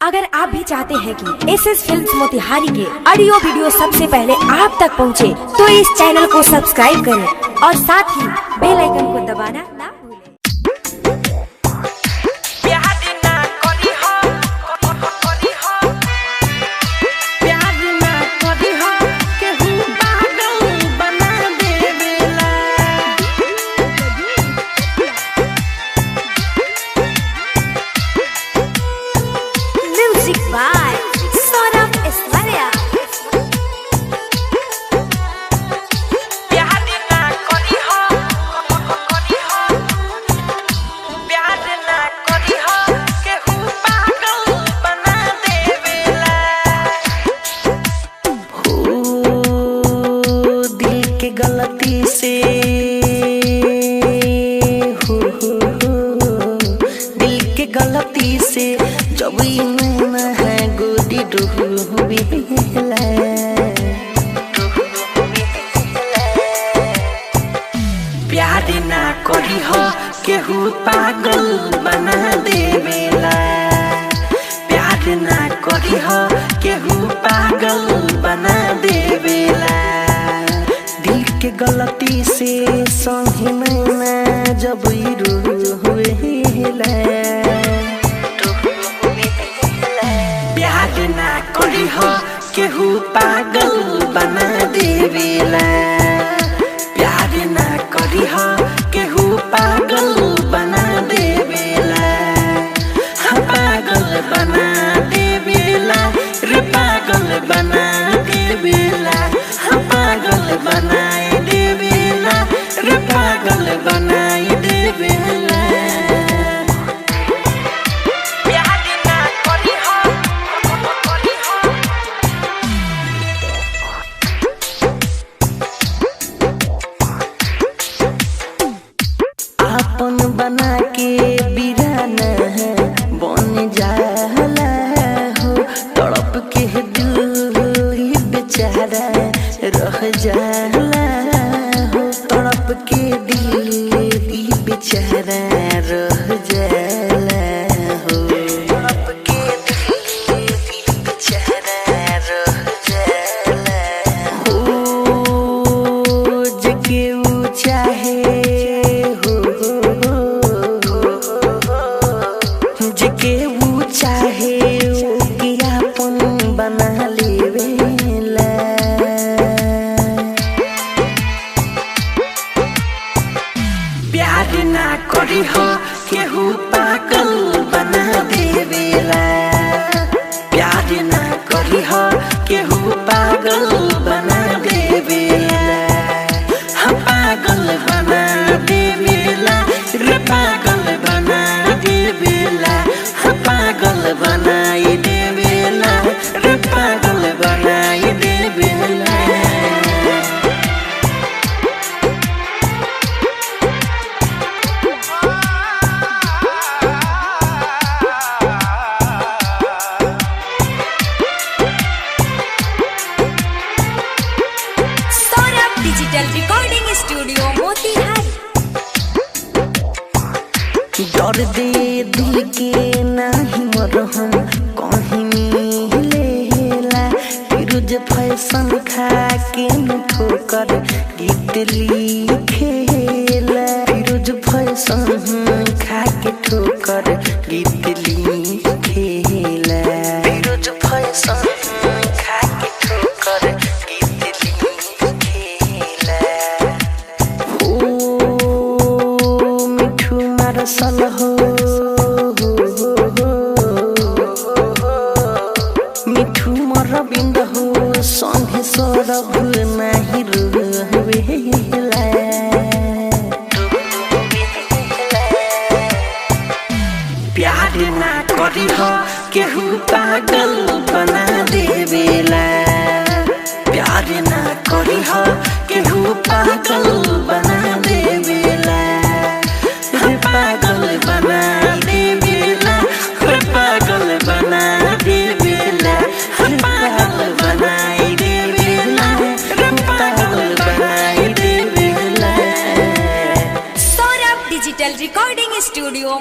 अगर आप भी चाहते हैं कि SS फिल्म्स मोतिहारी के ऑडियो वीडियो सबसे पहले आप तक पहुंचे, तो इस चैनल को सब्सक्राइब करें और साथ ही बेल आइकन को दबाना ना भूलें। गलती से दिल के गलती से जब मैंने है गोदी प्यार ना करी हो केहू पागल बना देवेला। प्यार ना करी हो केहू पागल बना देवेला। के गलती से संगे मैंने जब प्यार ना करी हो केहू पागल बना देवेला। प्यार ना करी हो केहू पागल बना देवेला। हाँ पागल बना देवेला रे पागल बना देवेला। हाँ पागल बना पागल बनाई देवेला। प्यार ना करी हो आपन बना के बिराना है बन जाला हो। तड़प के दिल बेचारा रह जाला हो। तड़प के दिल बेचारा रह जाला हो। तड़प के दिल बेचारा रह जाला हो। जके वो चाहे हो जके वो चाहे ओके आपन बना लेवेला। प्यार ना करी हो केहू पागल बना देवेला। प्यार ना करी हो केहू पागल बना देवेला। हाँ पागल बना देवेला रे पागल बना देवेला। हाँ पागल बनाई देवेला रे पागल बनाई देवेला। Recording studio Motihari. डर दे दिल के नहीं मरहम कहीं मिलेला। फिरोज फैशन खा के ठोकर गीत लिखेला। फिरोज फैशन खा के ठोकर गीत लिखेला। फिरोज फैशन खा के ठोकर सल हो मिठू मरबिंद हो संगे सौरभ नहीं रुवेला। प्यार ना करी हो केहू पागल बना देवेला। प्यार ना करी हो केहू पागल बना देवेला। पागल बना देवेला पागल बना देवेला। पागल बनाई देवेला पागल बनाई देवेला। Saurabh digital recording studio.